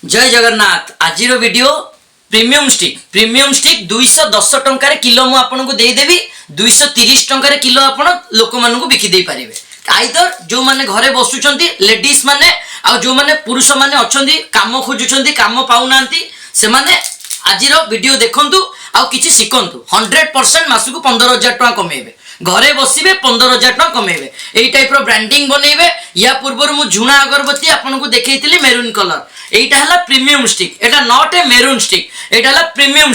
जय जगन्नाथ। आज video premium stick 210 टंकार kilo मु आपन को दे देबी 230 टंकार किलो आपन लोक मान को बिकी दे पारिबे। आइदर जो माने घरे बसुचंती लेडीज माने आ जो माने पुरुष माने अछंती काम खोजुचंती काम पाउनांती से माने आज वीडियो देखंतु आ किछि सिखंतु 100% मासकु 15,000 टका कमेबे। घरे बसिबे 15,000 टका कमेबे। एई टाइप रो ब्रांडिंग बनेबे। या पूर्वर मु झुणा अगरबत्ती आपन को देखैतिली मेरून कलर। एटा हला premium stick. Etah not a maroon stick, एटा हला premium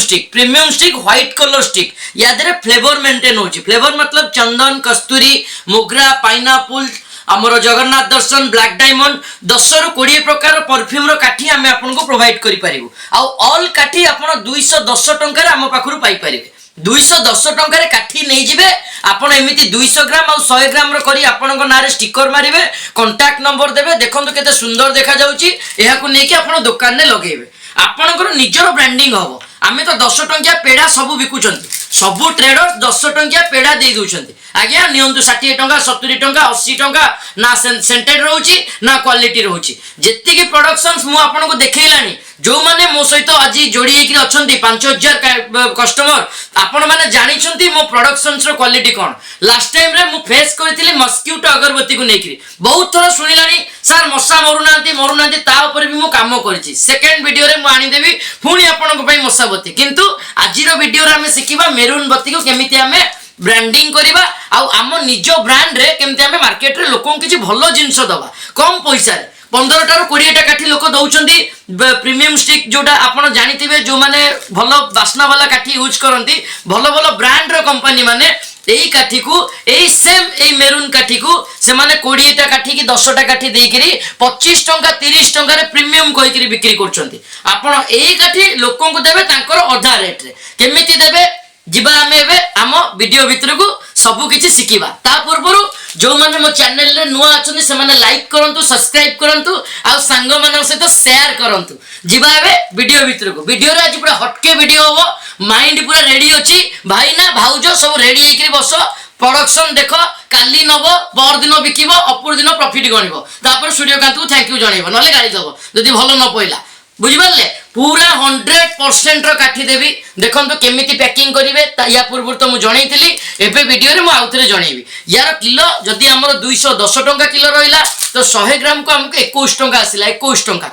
stick white colour stick. या देरे फ्लेवर मेंटेन होची। फ्लेवर मतलब चंदन, कस्तूरी, मोगरा, पाइनापल, आमर जगन्नाथ दर्शन, ब्लैक डायमंड 10 रु 20 प्रकार परफ्यूम रो काठी हमें आपन को प्रोवाइड करि परिबो। आ ऑल काठी आपन 210 टंका रे हम पाखरु पाई परिबे। 210 टंका रे काठी नै जिवे। आपन एमिति 200 ग्राम और 100 ग्राम रो करी आपन को नारे स्टिकर मारिबे, कांटेक्ट नंबर देबे। देखंतु केते सुंदर देखा जाउची। एहा को नै कि आपन दुकान ने लगेबे। आपन को निजरो ब्रांडिंग हबो। आमे तो 10 टंकिया पेड़ा सब बिकुचंती। सबु ट्रेडर 10 टंकिया पेड़ा दे दोचंती। आज्ञा नियंतु 60 टंका 70 टंका 80 टंका ना सेंटेड रहउची ना क्वालिटी रहउची। जेत्ती की प्रोडक्शंस मु आपन को देखैलानी जो माने मो सहित आज जोड़ी हेकि अछंती 5000 कस्टमर आपण माने जानि छंती मो प्रोडक्शंस रो क्वालिटी कोन। लास्ट टाइम रे मु फेस करथिली मस्क्यूटो अगरबत्ती को नेकरी बहुत थोड़ा सुनिलानी सर मशा मरुनांती ता ऊपर भी मु काम करछि। सेकंड वीडियो रे मु आनी देबी पुनी आपण को पई मशा बत्ती। किंतु आज रो वीडियो रे हमें सिखिबा मेरून बत्ती को केमिति हमें ब्रांडिंग करिबा आउ आम निज ब्रांड रे केमते हमें मार्केट रे लोकन किछि भलो जिंस दबा कम पैसा रे। 15 टा 20 टा काठी लोक दउचंती प्रीमियम स्टिक जोटा आपण जानिथिबे जो माने भलो बासना वाला काठी यूज करंती भलो भलो ब्रांड रो कंपनी माने एई काठी को एई सेम एई मेरून काठी को से माने 20 टा काठी की 10 टा काठी देकरी 25 टंका 30 टंका रे प्रीमियम कहिकरी बिक्री करचंती। आपण एई काठी लोकन को देबे तांकर आधा रेट रे केमिति देबे जिबा हमें एबे आम वीडियो भितर को सबु किछि सिखिबा। ता पूर्वरु जो माने मो चैनल रे नुआ अछन से माने लाइक करंतु, सब्सक्राइब करंतु आ संग मानन सहित शेयर करंतु। जिबा एबे वीडियो भितर को वीडियो रे आज पूरा हटके वीडियो हो। माइंड पूरा रेडी अछि भाई ना भाउजो सब रेडी हेकरी बसो। प्रोडक्शन देखो काली नबो पर दिन बिकिबो अपुर दिन प्रॉफिट गणिबो। तापर सूर्यकांत को थैंक यू जणैबो नले गाड़ी दबो जदी भलो न पइला बुझी पारले। पूरा 100% रो काठी देबी। देखंतु केमिति पैकिंग करिवे या पूर्व तो मु जणैतिली एबे वीडियो रे मु आउथरे जणैबी। यार किलो जदी हमर 210 टंका किलो रहिला तो 100 ग्राम को हमको 21 टंका आसिला। 21 टंका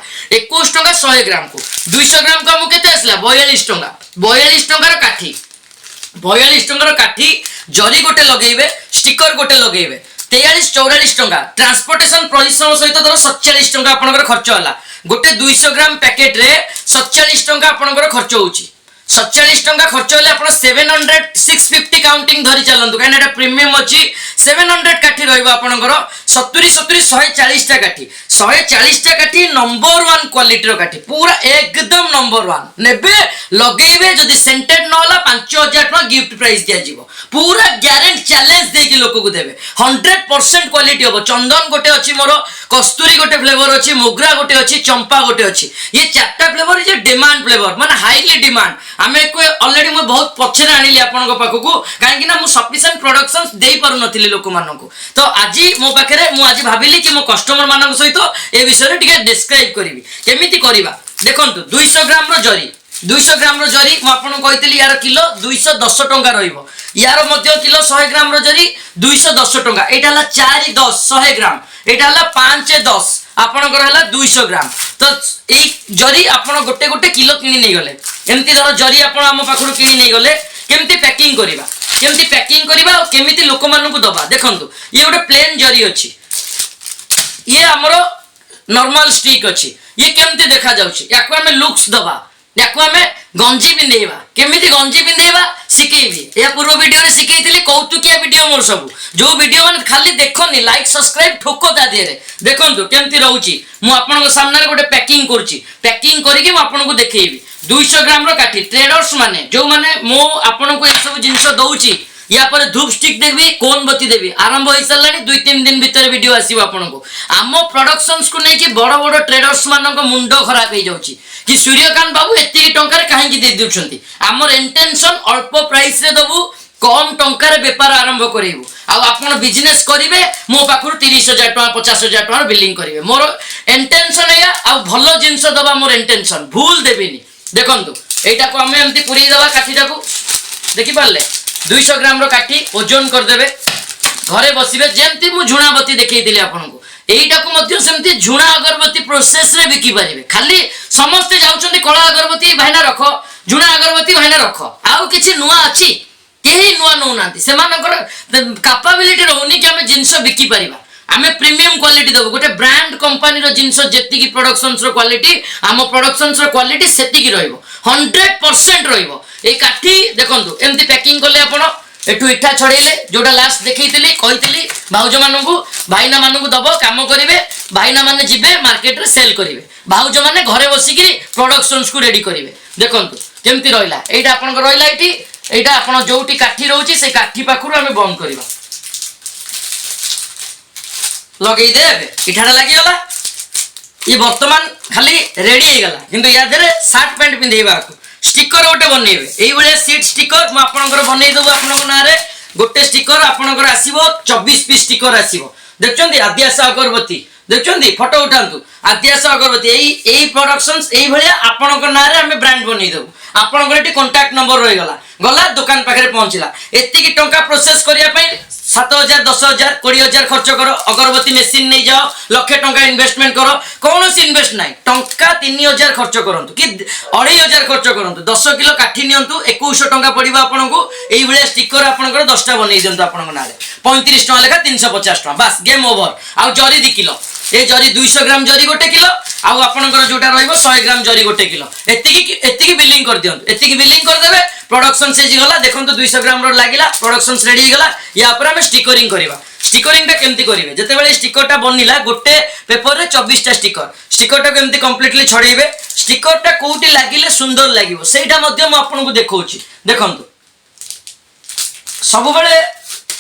100 ग्राम को 200 ग्राम को हमको केते आसिला 42 टंका। 42 टंका रो काठी 42 टंका रो काठी जरी गोटे लगेइबे स्टिकर गोटे लगेइबे 43-44 टंका। ट्रांसपोर्टेशन परिश्रम सहित धर 47 टंका आपनकर खर्च होला। गोटे 200 ग्राम पैकेट रे 47 टंका आपनकर खर्च होउची। 47 टंका खर्च होले आपण 700 650 काउंटिंग धरि चलंतु काने एटा प्रीमियम अछि। 700 काठी रहइबो आपनकर 70 140 टा काठी 140 टा काठी नंबर 1 क्वालिटी रो काठी पूरा एकदम नंबर 1 नेबे लगेइबे। जदी सेंटेड न होला 5000 टका गिफ्ट प्राइस दिया जिवो। पूरा गारंटी चैलेंज देकी लोक को देबे 100% क्वालिटी होबो। चंदन गोटे अछि मोर, कस्तूरी गोटे फ्लेवर अछि, मोगरा गोटे अछि, चंपा गोटे अछि। ये चारटा फ्लेवर जे डिमांड फ्लेवर माने हाईली डिमांड। आमे को ऑलरेडी मु बहुत पछरे आनिली आपन को पाखो को काहे कि ना मु सफिशिएंट प्रोडक्शंस देई पारु नथिली लोक मानन को। तो आजि मो पाखरे मु आज भाबिली कि मो कस्टमर मानन सहित ए विषय रे टिके डिस्क्राइब करिवि केमिति करिबा। देखंतु 200 ग्राम रो जरी 200 ग्राम रो जरी मु आपन कहितली यार किलो 210 टंका रहइबो। यार मध्य किलो 100 ग्राम रो जरी 210 टंका। एटा हला 4 10 100 ग्राम एटा हला 5 10 आपन कर हला 200 ग्राम। तो ए जरी आपन गोटे गोटे किलो किनी नै गले एमती धर जरी आपन हम पाखरु किनी नै गले केमती पैकिंग करिबा और केमिति लोक मानन को दबा। देखंतु ये गोटे प्लेन जरी अछि, ये हमरो नॉर्मल स्टिक अछि। ये केमती देखा जाउछि याको हमें लुक्स दबा याको हमें गंजी पिंदेबा केमिति गंजी पिंदेबा सिकेबी। या पूर्व वीडियो रे सिकेइतिली कौतुकिया वीडियो मोर सब जो वीडियो माने खाली देखोनी लाइक सब्सक्राइब ठोको ता दिरे। देखंतु केमती रहउछि मु आपन को सामने रे गोटे पैकिंग करछि। पैकिंग करिके मु आपन को देखेइबी 200 ग्राम रो काठी। ट्रेडर्स माने जो माने मो आपन को ए सब जिंस दउछि या पर धूप स्टिक देबी कोन बत्ती देबी आरंभ होई सल्लानी 2-3 दिन भीतर वीडियो आसीबो आपन को। आम प्रोडक्शंस को नै कि बड़ बड़ ट्रेडर्स मानन को मुंडो खराब हे जाउछि कि सूर्यकांत बाबू एत्ती टंका रे काहे कि दे दिउछंती। हमर इंटेंशन अल्प प्राइस रे दबु कम टंकार बेपार आरंभ करेबू आपण बिजनेस करेंगे मो पाखर 30,000 टका 50,000 टका बिलिंग करेंगे मोर इंटेंशन है आ भल जिनस दबा मोर इंटेंशन भूल देविनी देखंतु एटा को हम एमती पुरी दबा काठीटा को देखि पारले 200 ग्राम रो काठी ओजन कर देबे घरे बसिबे जेमती मु झुणाबती देखैतिली आपनको एटा को मध्य सेमती झुणा अगरबत्ती प्रोसेस रे बिकी पारिबे खाली समस्त जाउछन्ती कला अगरबत्ती भाइना रखो झुणा अगरबत्ती भाइना रखो आउ किछि नुआ अछि केही नुआ नो नांती सेमानकर कैपेबिलिटी रहउनी कि हमें जिंस बिकी परिबा हमें प्रीमियम क्वालिटी देबो गोटे ब्रांड कंपनी रो जिंस जेति की प्रोडक्शंस रो क्वालिटी आम प्रोडक्शंस रो क्वालिटी सेति की रहइबो 100% रहइबो ए काठी देखंतु एमती पैकिंग करले आपण एटू इठा छड़ेले जोटा लास्ट देखैतिली कहितिली भाउज माननकु भाईना माननकु दबो काम करिवे भाईना माने जिबे मार्केट रे सेल करिवे भाउज माने घरे बसिकी प्रोडक्शंस को रेडी करिवे देखंतु केमती रहइला एटा आपन को रहइला इटी एटा आपण जोटी काठी रहउची से काठी पाखरु हमें बंद करिवा लगेई देबे इठाडा लागि गला ये वर्तमान खाली रेडी हे गला किंतु या देरे शर्ट पैंट पिंधेबा को स्टिकर गोटे बनइबे एई बळे सीट स्टिकर म आपनकर बनई देबो आपनक नारे गोटे स्टिकर आपनकर आसीबो 24 पीस स्टिकर आसीबो देखचंदी आद्याशा अगरबत्ती देखचंदी फोटो उठांतु आद्याशा अगरबत्ती एई प्रोडक्शंस एई भळिया आपनकर नारे हम ब्रांड बनई देबो आपनकर एटी कांटेक्ट नंबर रहि गला दुकान पाखरे पहुंचला एत्ती की टंका प्रोसेस करिया पई 7,000 10,000 20,000 खर्च करो अगरबत्ती मेसिन नहीं जाओ लक्षे टंका इन्वेस्टमेंट करो कौन इन्वेस्ट ना टंका 3,000 खर्च करंतु कि 2,500 खर्च करंतु 10 किलो काठी नियंतु 2100 टंका पड़िबा आपनको एई बेले स्टिकर आपनकर 10टा बनै दियंतु आपनक नारे 35 टका लेखा 350 टका बस गेम ओवर आ जरी 2 किलो ए जरी 200 ग्राम जरी 1 किलो आ आपनकर जोटा रहइबो 100 ग्राम जरी 1 किलो एत्ती बिलिंग कर दियंतु एत्ती बिलिंग कर देबे प्रोडक्शन से गला देखंतु 200 ग्राम रो लागिला प्रोडक्शन रेडी गला या पर हम स्टिकरिंग करिवा स्टिकरिंग टा केमती करिवे जते बेले स्टिकर टा बनिला गोटे पेपर रे 24 टा स्टिकर टा केमती कंप्लीटली छड़ेइबे स्टिकर टा कोउटी लागिले सुंदर लागिवो सेटा मध्ये म आपनको देखौची देखंतु सब बेले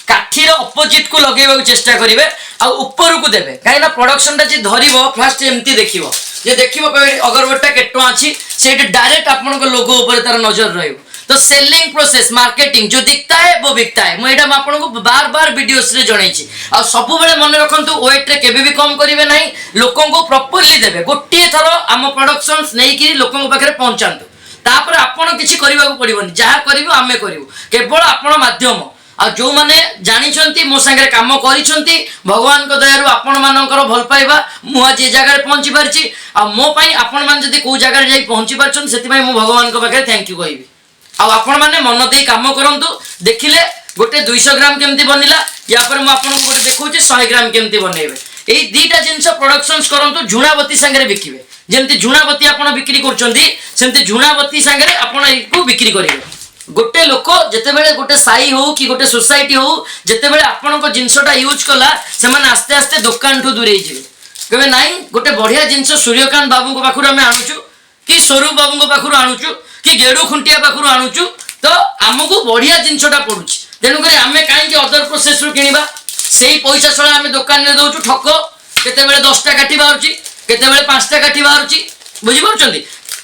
काठी रो अपोजिट को लगेबा चेष्टा करिवे आ ऊपर को देबे काइना प्रोडक्शन टा जे धरिबो फर्स्ट एमती देखिबो जे देखिबो अगरबत्ता केटो अछि सेटा डायरेक्ट आपनको लोगो ऊपर तार नजर रहइबो तो सेलिंग प्रोसेस मार्केटिंग जो दिखता है वो बिकता है मुझे आपको बार बार वीडियोस रे जणैछि आ सब बेले मन रखंतु वेट रे केबे भी कम करिवे नाही लोकन को प्रॉपर्ली देबे गोटे थरो हम प्रोडक्शंस नै कि लोकन पाखरे पहुंचांतु तापर आपण किछि करिबा को पड़िबोनी जहा करिवो आमे करिवो केवल आपण माध्यम आ जो माने जानिछंती मो संगे काम करिछंती भगवान को दयारु आपण मानकर भल पाइबा मु आज ए जगह रे पहुंची परछि आ मो पई आपण मान जदी को जगह रे जाई पहुंची परछन सेति पई मु भगवान को पाखरे थैंक यू कहिबी आ आपण माने मन दे काम करंतु देखिले गोटे 200 ग्राम केमती बनिला या पर मु आपण को गोटे देखौछि 100 ग्राम केमती बनेबे एई दीटा जिंस प्रोडक्शंस करंतु झुणाबती संगे बिकिबे जेमती झुणाबती आपण बिक्री करचंदी सेमती झुणाबती संगे आपण एको बिक्री करिवे गोटे लोक जते बेले गोटे साई हो कि गोटे सोसाइटी हो जते बेले आपण को जिंसटा यूज कला से माने आस्ते आस्ते दुकान ठु दूरे जिवे कबे नाही गोटे बढ़िया जिंस सूर्यकांत बाबू को पाखुर हम आनुचु कि स्वरूप बाबू को पाखुर आनुचु कि गेडू खुंटिया पाखुर आनुचु तो आमको बढ़िया जिनसटा पड़ुछि तेणु करी आमे काहे कि अदर प्रोसेस रु किनिबा सेही पैसा सळा आमे दुकान रे दउछु ठक केते बेले 10टा काठी बाहरछि केते बेले 5टा काठी बाहरछि बुझि परछंती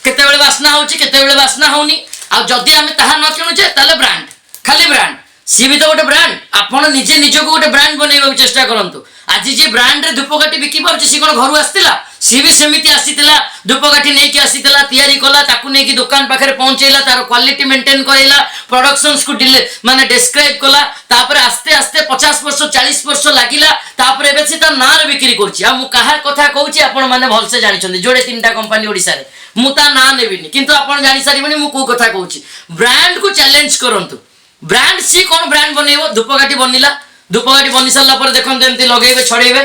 केते बेले वासना होछि केते बेले वासना होनी आ जदी आमे ताहा न किनुचे ताले ब्रांड खाली ब्रांड सी भी तो गोटे ब्रांड आपण निजे निजको गोटे ब्रांड बनैबा चेष्टा करंतु आज जे ब्रांड रे धूपकाठी बिकी पारछि सी कोन घरु आस्तिला सी भी सेमिति आसीतिला धूपकाठी नै कि आसीतिला तयारी कला ताकू नै कि दुकान पाखरे पहुंचैला तार क्वालिटी मेंटेन करैला प्रोडक्शंस को डिले माने डिस्क्राइब कला तापर आस्ते आस्ते 50 वर्ष 40 वर्ष लागिला तापर एबे से ता नार बिक्री करछि आ मु काहा कथा कहूछि आपण माने भल से जानि छथि जोडे तीनटा कंपनी ओडिसा रे मु ता ना नेबिनी किंतु आपण जानि सारिबनी मु को कथा कहूछि ब्रांड को चैलेंज करंतु ब्रांड सी कोन ब्रांड बनेबो धूपकाठी बनिला धूपकाठी बनि साला पर देखन एमती लगेबे छड़ेबे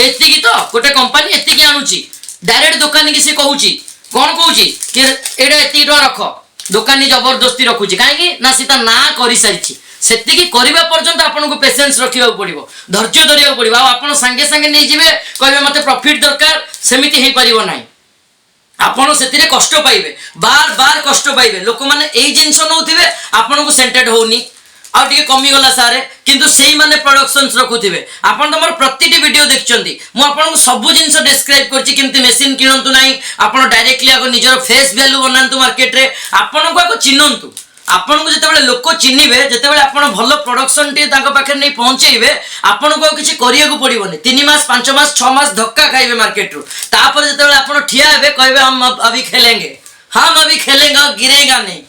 एत्ती की तो गोटे कंपनी एत्ती की आनुची डायरेक्ट दुकानी की से कहूची कोन कहूची कि एडा एत्ती टका रख दुकानी जबरदस्ती रखुची काहे कि ना सीता ना करि सारिची सेत्ती की करबा पर्यंत आपन को पेशेंस रखिबा पड़िबो धैर्य धरिबा पड़िबो आ आपन संगे संगे नै जिवे कहबे मते प्रॉफिट दरकार सेमिति हे परिबो नाही आपण सेतिरे कष्ट पाइबे बार बार कष्ट पाइबे लोक माने एई जिंस नउथिबे आपन को सेंटेड होउनी आ टिके कमी गला सारे किंतु सेही माने प्रोडक्शंस रखुथिबे आपन तमर प्रतिटी वीडियो देखचंती मु आपन को सब जिंस डिस्क्राइब करछि किंतु मशीन किनंतु नाही आपन डायरेक्टली आगो निजर फेस वैल्यू बनांतु मार्केट रे आपन को आगो चिन्नंतु आपन को जते लोक चिन्हिबे जते आपण भल प्रोडक्शन टी तांको पाखे नहीं पहुंचेबे आपण को किछि करिया को पड़िबोनी 3 मास 5 मास 6 मास धक्का खाइबे मार्केट रो तापर जते आपण ठिया हेबे कहबे हम अभी खेलेंगे हम अभी खेलेंगे गिरेगा नहीं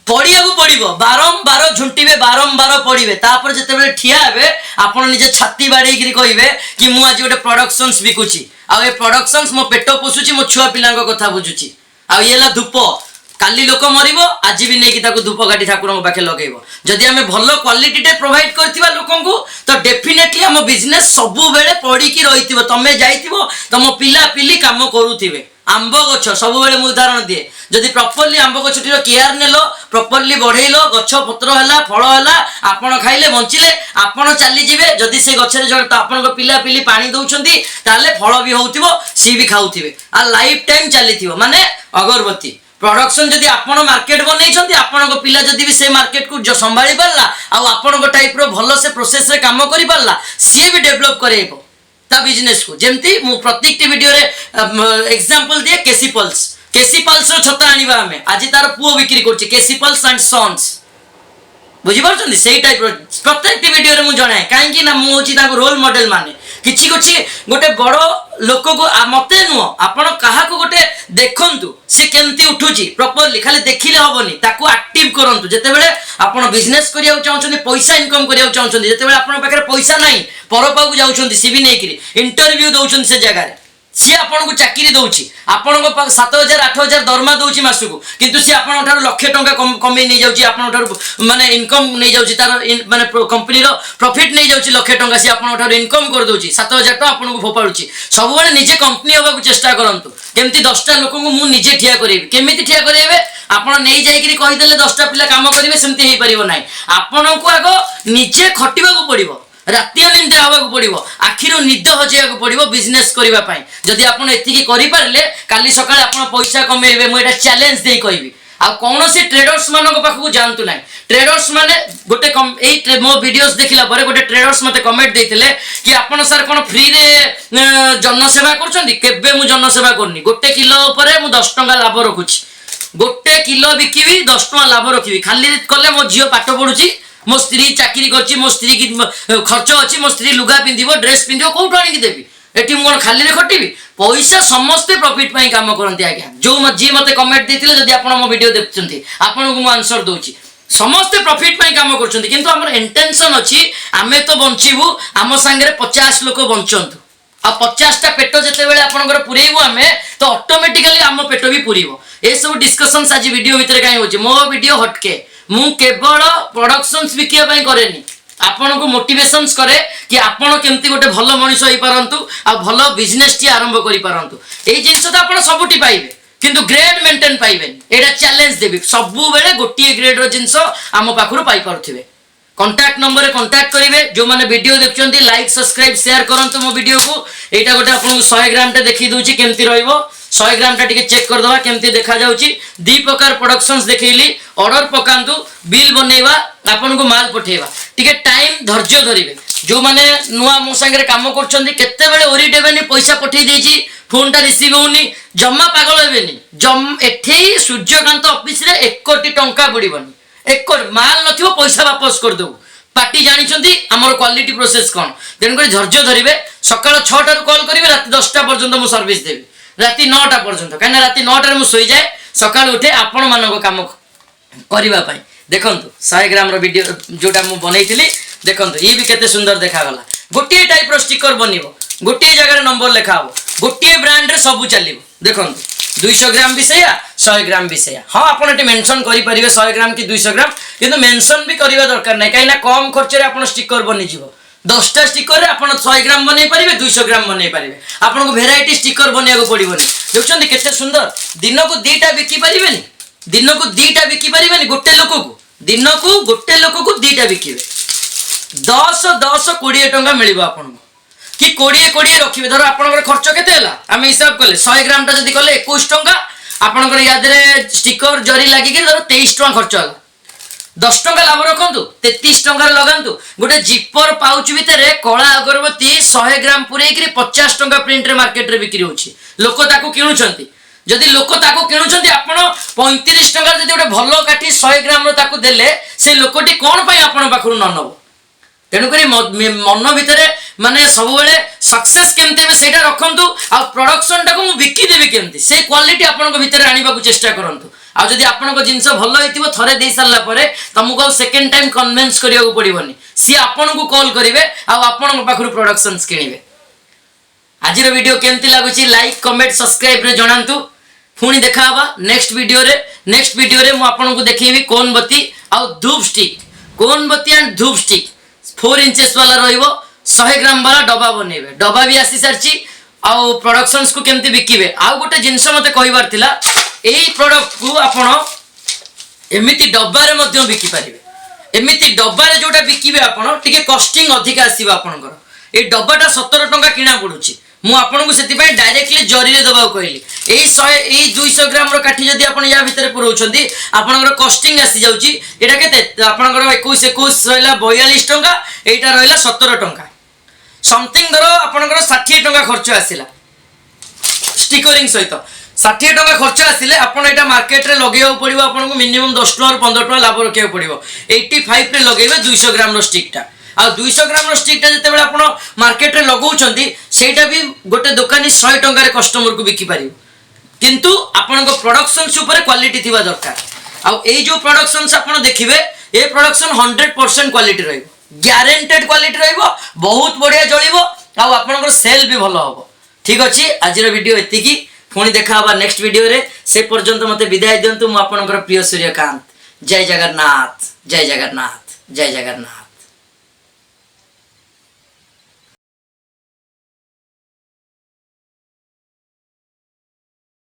पड़िया को पड़िबो बारंबार झुंटीबे बारंबार पड़िबे तापर जते ठिया हेबे आपण निजे छाती बाड़ी गिरी कहबे कि मु आज गोटे प्रोडक्शंस बिकुची आ ए प्रोडक्शंस मो पेट पोसुची मो छुआ पिलांक कथा बुझुची आ येला धूप काली लोक मरिबो आज भी नहीं कि धूप काटी ठाकुर पाखे लगेबो जदि आमे भलो क्वालिटी टे प्रोवाइड करथिबा लोकंकु तो डेफिनेटली हम बिजनेस सबु बेले पड़ी की रहिथिबो तमे जाइथिबो तम पिला पिली काम करूथिबे आंब गछ सब बेले मु उदाहरण दिए जदि प्रॉपर्ली आंब गछटीर केयर नेलो प्रॉपर्ली बढ़ेलो गछ पत्र हैला फल हैला आपण खाइले बंचिले आपण चली जिवे जदि से गछरे जण त आपण को पिला पिली पानी दउछंती ताले फल भी होउथिबो सी भी खाउथिबे आ लाइफ टाइम चलीथिबो माने अगरबत्ती प्रोडक्शन जदि आपण मार्केट बनै छथि आपण को पिला जदि भी से मार्केट को जो संभाली परला आ आपण को टाइप रो भलो से प्रोसेस रे काम करि परला सी भी डेवलप करेबो ता बिजनेस को जेमती मु प्रत्येक वीडियो रे एग्जांपल दिए केसी पल्स रो छता आनिबा हमें आज तार पुओ बिक्री करछि केसी पल्स एंड सन्स बुझी पारछन सेही टाइप रो प्रत्येक वीडियो रे मु जणाए काहे कि ना मु होछि ताको रोल मॉडल माने किछि किछि गोटे बड़ो लोक को मते नुह आपण काहा को गोटे देखंतु से केमती उठुची प्रॉपर्ली खाली देखिले हबनी ताको एक्टिव करंतु जते बेले आपण बिजनेस करिया चाहछनी पैसा इनकम करिया चाहछनी जते बेले आपण पाखरे पैसा नाही परपा को जाउछनी सीवी नै करी इंटरव्यू दउछन से जगह रे सी आपण को चाकरी दउची आपण को 7000 8000 दरमा दउची मासु को किंतु सी आपण ठार लाख टंका कमी नै जाउची आपण ठार माने इनकम नै जाउची तार माने कंपनी रो प्रॉफिट नै जाउची लाख टंका सी आपण ठार इनकम कर दउची 7000 टका आपण को फोपाडुची सब बेले निजे कंपनी होबा को चेष्टा करंतु केमती 10टा लोक को मु निजे ठिया करेबी केमिति ठिया करेबे आपण नै जाई करी कहि देले 10टा पिला काम करिवे सेमती हेई परिबो नै आपण को आगो निजे खटिबा को पड़िबो राति निंदा हवा को पड़िबो आखिरो निद हजिया को पड़िबो बिजनेस करिबा पई जदि आपण एतिकी करि पारले काली सकाळे आपण पैसा कमेइबे मु एटा चैलेंज देई कहबी आ कोनोसी ट्रेडर्स मानको पाखु जानतु नै ट्रेडर्स माने गोटे एई मो वीडियोस देखिला परे गोटे ट्रेडर्स मते कमेंट देथिले कि आपण सर कोन फ्री रे जनसेवा करछंती केबे मु जनसेवा करनी गोटे किलो ऊपर मु 10 टका लाभ रखुची गोटे किलो बिकिबी 10 टका लाभ रखिबी खाली कले मो जियो पाठ पढुची मो स्त्री चाकरी करची मो स्त्री की खर्च अछि मो स्त्री लुगा पिंदिबो ड्रेस पिंदिबो कोठो आनी की देबी एटी मोर खाली रे खटिबी पैसा समस्त प्रॉफिट पई काम करंती आज्ञा जो जी मते कमेंट देथिले जदि आपण मो वीडियो देखचंती आपण को मो आंसर दोची समस्त प्रॉफिट पई काम करचंती किंतु हमर इंटेंशन अछि आमे तो बंचीबू आम संगे 50 लोक बंचंतु आ 50 टा पेट जते बेले आपनकर पुरेइबो आमे तो ऑटोमेटिकली आम पेट भी पुरीबो ए सब डिस्कशंस आज वीडियो भीतर काई होची मो वीडियो हटके मु केवल प्रोडक्शंस बिकिया पई करेनी आपण को मोटिवेशंस करे कि आपण केमती गोटे भलो मनुष्य होई पारंतु आ भलो बिजनेस टी आरंभ करि पारंतु ए जिंस तो आपण सबुटी पाइबे किंतु ग्रेड मेंटेन पाइबेन एटा चैलेंज देबी सबु बेले गोटिए ग्रेड रो जिंस आम पाखरु पाई पारथिबे कांटेक्ट नंबर रे कांटेक्ट करिवे जो माने वीडियो देखचंती लाइक सब्सक्राइब शेयर करंतु मो वीडियो को एटा गोटे आपण 100 ग्राम टे देखि दोची केमती रहइबो 100 ग्राम टा टिके चेक कर दवा केमती देखा जाउची दी प्रकार प्रोडक्शंस देखैली ऑर्डर पकांतु बिल बनेवा आपन को माल पठेवा टिके टाइम धैर्य धरिबे जो माने नुवा मो संगे काम करचंती केते बेले ओरी देबेनी पैसा पठेई देची फोन टा रिसीव होनी जम्मा पागल हेबेनी एठेई सूर्यकांत ऑफिस रे 1 कोटी टंका बुडीबनी 1 कोटी माल नथिबो पैसा वापस कर दउ पार्टी जानी छंती हमर क्वालिटी प्रोसेस कोन देन कर धैर्य धरिबे सकाळ 6 टा कॉल करिवे रात 10 टा पर्यंत मु सर्विस देबी राति 9 टा पर्यंत काना राति 9 टा मु सोई जाए सकाळ उठे आपण मानको काम करिवा पई देखंतु 100 ग्राम रो वीडियो जोटा मु बनैथिली देखंतु ई भी केते सुंदर देखा गला गोटिए टाइप रो स्टिकर बनिबो गोटिए जगह रे नंबर लिखाबो गोटिए ब्रांड रे सब चलिबो देखंतु 200 ग्राम भी सैया 100 ग्राम भी सैया हाँ आपन एटी मेंशन करि परिबे 100 ग्राम की 200 ग्राम किंतु मेंशन भी करिवा दरकार नै काइना कम खर्च रे आपन स्टिकर बनि जिवो 10 टा स्टिकर रे आपन 100 ग्राम बनै परिबे 200 ग्राम बनै परिबे आपन को वेराइटी स्टिकर बनिया को पड़िबोनी देखछन केते सुंदर दिन को 2टा बिकी परिबेनी दिन को 2टा बिकी परिबेनी गोटे लोक को दिन को गोटे लोक को 2टा बिकिबे 10 10 20 टंका मिलिबो आपन को कि 20 रखिबे धर आपन खर्च केते हला हम हिसाब कले 100 ग्राम टा जदी कले 21 टंका आपन याद रे स्टिकर जरी लागि के धर 23 टंका खर्च हला 10 टंका लाभ रखंतु 33 टंका लगांतु गोटे जिपर पाउच भितरे कला अगरबत्ती 100 ग्राम पुरै कि 50 टंका प्रिंट रे मार्केट रे बिक्री होछि लोक ताकू किणुछंती जदि लोक ताको किणुचंती आपण 35 टंका जदि गोटे भल काठी 100 ग्राम रो ताको देले से लोकटी कोन पई आपण पाखरु न नबो तेणुकरी मन भितर माने सब बेले सक्सेस केमते हे सेटा रखंतु आ प्रोडक्शन टाको मु बिकी देबी केमते से क्वालिटी आपन भितर आनिबा को चेष्टा करंतु आ जदि आपन जिंस भल हेतिबो थरे देई सारला परे तुमको सेकंड टाइम कन्विंस करिया को पड़िबोनी सी आपन को कॉल करिवे आ आपन पाखरु प्रोडक्शंस किनिवे आजिर वीडियो केमती लागुची लाइक कमेंट सब्सक्राइब रे जणांतु पुणी देखा हवा नेक्स्ट वीडियो रे मु आपन को देखैबी कोनबत्ती आ धूप एंड धूप स्टिक 4 इंचेस वाला रहिबो 100 ग्राम वाला डब्बा बनेबे डब्बा भी आसी सारची आ प्रोडक्शंस को केमती बिकिबे आ गोटे जिंस मते कहिबार थिला एई प्रोडक्ट को आपण एमिति डब्बा रे मध्ये बिकि परिबे एमिति डब्बा रे जोटा बिकिबे आपण टिके कॉस्टिंग अधिक आसीबा आपनकर ए डब्बाटा 17 टंका किना पडुची मु आपन को सेति पय डायरेक्टली जरी रे दबाव कहली एई 100 एई 200 ग्राम रो काठी जदी आपन या भितर पुरौछंती आपनकर कॉस्टिंग आसी जाउची एटा केते आपनकर 21 रहला 42 टंका एटा रहला 17 टंका समथिंग धरो आपनकर 60 टंका खर्च आसीला स्टिकरिंग सहित 60 टंका खर्च आसिले आपन एटा मार्केट रे लगेउ पड़िबो आपन को मिनिमम 10 टंका 15 टंका लाभ रखियो पड़िबो 85 रे लगेबे 200 ग्राम रो स्टिकटा आ 200 ग्राम रो स्टिकटा जते बेला आपण मार्केट रे लगाउछंती सेटा भी गोटे दुकानी 100 टंका रे कस्टमर को बिकी पारिबो किंतु आपण को प्रोडक्शंस ऊपर क्वालिटी थिबा दरकार आ एई जो प्रोडक्शंस आपण देखिबे ए प्रोडक्शन 100% क्वालिटी रहइबो ग्यारंटेड क्वालिटी रहइबो बहुत बढ़िया जळिबो आ आपण को सेल भी भलो होबो ठीक अछि आजिर वीडियो एतिकी पुणी देखा हवा नेक्स्ट वीडियो रे से पर्यंत मते विदाय दियंतु मु आपनकर प्रिय सूर्यकांत जय जगन्नाथ जय जगन्नाथ जय जगन्नाथ।